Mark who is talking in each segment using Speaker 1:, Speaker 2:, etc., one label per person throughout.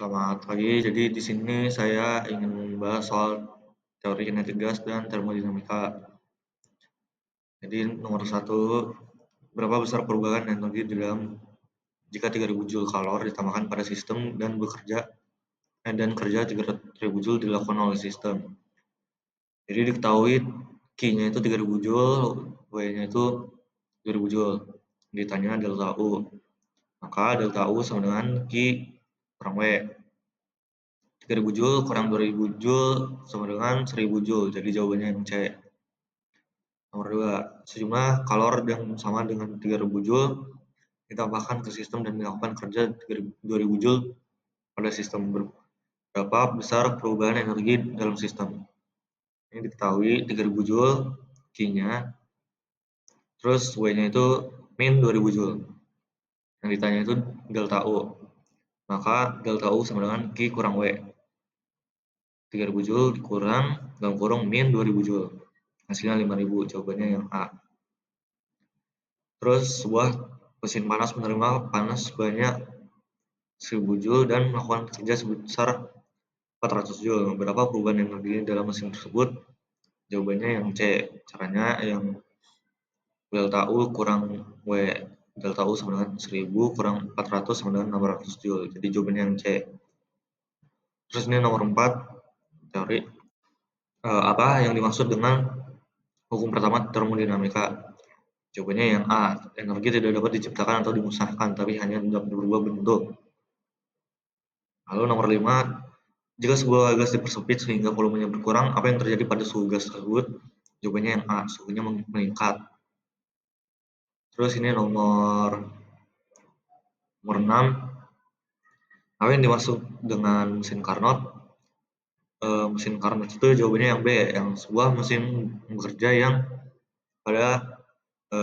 Speaker 1: Selamat pagi. Jadi di sini saya ingin membahas soal teori kinetik gas dan termodinamika. Jadi nomor satu, berapa besar perubahan energi di dalam jika 3000 Joule kalor ditambahkan pada sistem dan kerja 3000 Joule dilakukan oleh sistem. Jadi diketahui Q-nya itu 3000 Joule, W-nya itu 2000 Joule. Ditanya delta U. Maka delta U sama dengan Q kurang W. 3000 Joule kurang 2000 Joule sama dengan 1000 Joule. Jadi jawabannya yang C. Nomor 2, sejumlah kalor yang sama dengan 3000 Joule ditambahkan ke sistem dan dilakukan kerja 2000 Joule pada sistem. Berapa besar perubahan energi dalam sistem? Ini diketahui 3000 Joule Q-nya, terus W-nya itu min 2000 Joule. Yang ditanya itu delta U. Maka delta U sama dengan Q kurang W. 3000 Joule dikurang dalam kurung min 2000 Joule. Hasilnya 5000, jawabannya yang A. Terus sebuah mesin panas menerima panas sebanyak 1000 Joule dan melakukan kerja sebesar 400 Joule. Berapa perubahan energi dalam mesin tersebut? Jawabannya yang C. Caranya yang delta U kurang W. Delta U sama dengan 1000 kurang 400 sama dengan 600 Joule. Jadi jawabannya yang C. Terus ini nomor 4, teori. Apa yang dimaksud dengan hukum pertama termodinamika? Jawabannya yang A. Energi tidak dapat diciptakan atau dimusnahkan, tapi hanya dapat berubah bentuk. Lalu nomor 5, jika sebuah gas dipersempit sehingga volumenya berkurang, apa yang terjadi pada suhu gas tersebut? Jawabannya yang A. Suhunya meningkat. Terus ini nomor 6, apa yang dimaksud dengan mesin Carnot? Mesin Carnot itu jawabannya yang B. Yang sebuah mesin bekerja yang pada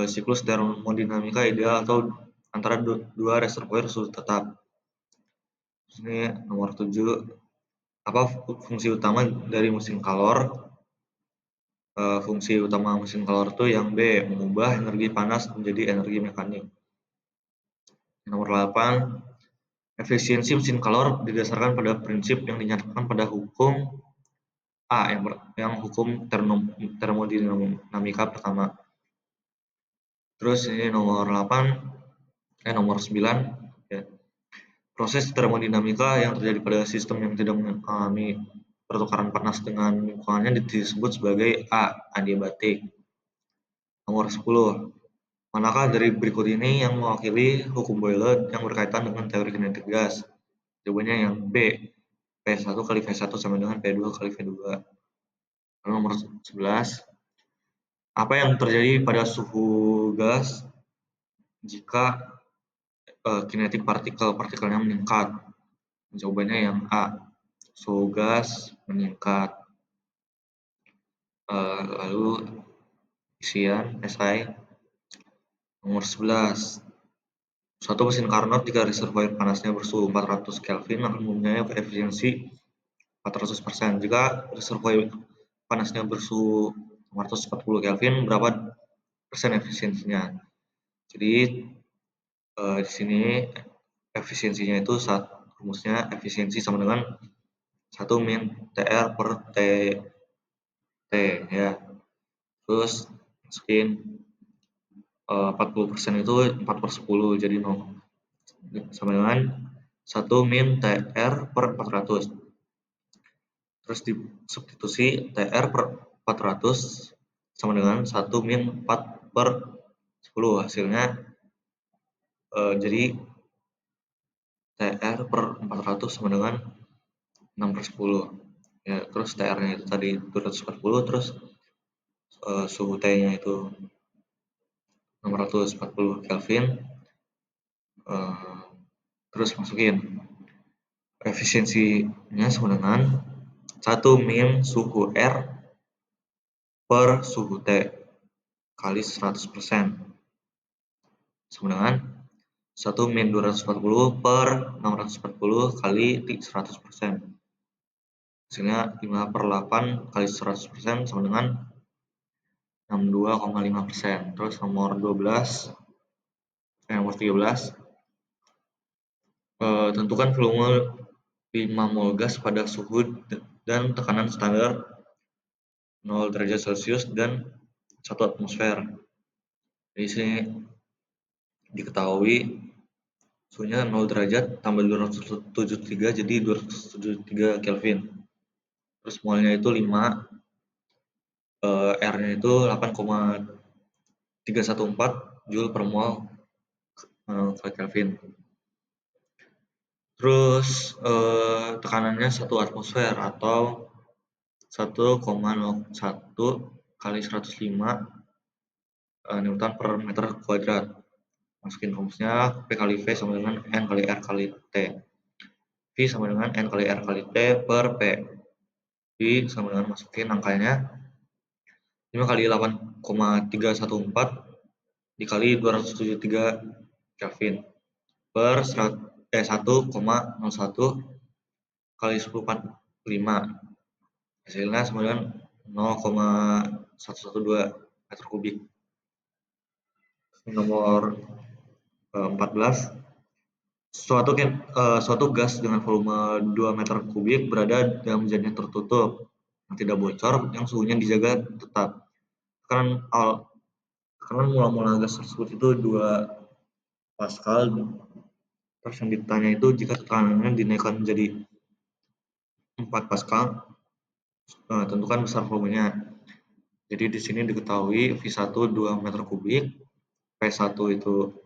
Speaker 1: siklus termodinamika ideal atau antara dua reservoir suhu tetap. Ini nomor 7, apa fungsi utama dari mesin kalor? Fungsi utama mesin kalor itu yang B, mengubah energi panas menjadi energi mekanik. Nomor 8, efisiensi mesin kalor didasarkan pada prinsip yang dinyatakan pada hukum A, yang hukum termodinamika pertama. Terus ini nomor 9, ya. Proses termodinamika yang terjadi pada sistem yang tidak mengalami pertukaran panas dengan lingkungannya disebut sebagai A, adiabatik. Nomor 10, manakah dari berikut ini yang mewakili hukum Boyle yang berkaitan dengan teori kinetik gas? Jawabannya yang B, P1 kali V1 sama dengan P2 kali V2. Lalu nomor 11, apa yang terjadi pada suhu gas jika kinetik partikelnya meningkat? Jawabannya yang A, suhu gas meningkat. Lalu isian SI. Nomor 11, suatu mesin Carnot jika reservoir panasnya bersuhu 400 Kelvin akan mempunyai efisiensi 400%. Jika reservoir panasnya bersuhu 440 Kelvin, berapa persen efisiensinya? Jadi di sini efisiensinya itu rumusnya efisiensi sama dengan 1 min TR per T ya. Terus masukin 40% itu 4/10, jadi 0 sama dengan 1 min TR per 400. Terus disubstitusi TR per 400 sama dengan 1 min 4/10. Hasilnya jadi TR per 400 sama dengan 6/10. Ya, terus TR-nya itu tadi 240, terus suhu T-nya itu 640 Kelvin. Terus masukin efisiensinya sama dengan 1 min suhu R per suhu T kali 100% sama dengan 1 min 240 per 640 kali 100%. Hasilnya 5/8 kali 100% sama dengan 62,5%. Terus nomor 13, tentukan volume 5 mol gas pada suhu dan tekanan standar 0 derajat Celcius dan 1 atmosfer. Di sini diketahui suhunya 0 derajat tambah 273 jadi 273 Kelvin. Terus molnya itu 5, R-nya itu 8,314 Joule per mol per Kelvin. Terus tekanannya 1 atmosfer atau 1,01 kali 105 Newton per meter kuadrat. Masukin rumusnya P kali V sama dengan N kali R kali T. V sama dengan N kali R kali T per P. V sama dengan masukin angkanya 5 kali 8,314 dikali 273 Kelvin per 1,01 kali 10⁴. Hasilnya sama dengan 0,112 meter kubik. Nomor 14. Suatu gas dengan volume 2 meter kubik berada dalam zona yang tertutup yang tidak bocor yang suhunya dijaga tetap. Tekanan mula-mula gas tersebut itu 2 Pascal. Terus yang ditanya itu jika tekanannya dinaikkan menjadi 4 Pascal, tentukan besar volumenya. Jadi di sini diketahui V1 2 meter kubik, P1 itu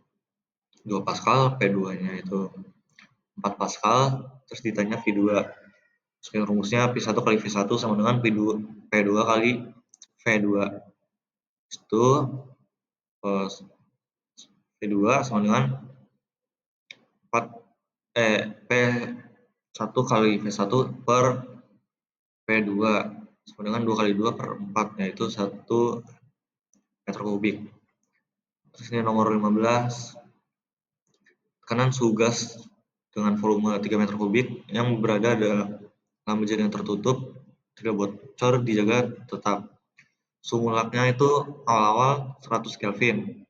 Speaker 1: 2 Pascal, P2-nya itu 4 Pascal, terus ditanya V2. Sekarang rumusnya P1 kali V1 sama dengan P2 kali V2. Itu P2 sama dengan P1 kali V1 per P2 sama dengan 2 kali 2 per 4, yaitu 1 meter kubik. Terus ini nomor 15. Tekanan suhu gas dengan volume 3 meter kubik yang berada dalam meja yang tertutup tidak bocor dijaga tetap. Suhu mutlaknya itu awal-awal 100 Kelvin.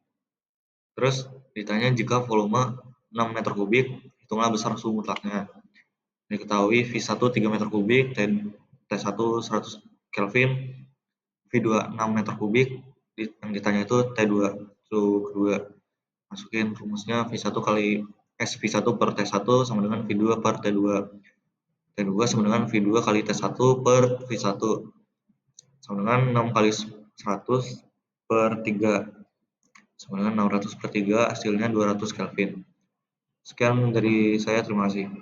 Speaker 1: Terus ditanya jika volume 6 meter kubik, hitunglah besar suhu mutlaknya. Diketahui V1 3 meter kubik dan T1 100 Kelvin, V2 6 meter kubik, yang ditanya itu T2 suhu kedua. Masukin rumusnya V1 per T1 sama dengan V2 per T2. T2 sama dengan V2 kali T1 per V1 sama dengan 6 kali 100 per 3 sama dengan 600 per 3, hasilnya 200 Kelvin. Sekian dari saya, terima kasih.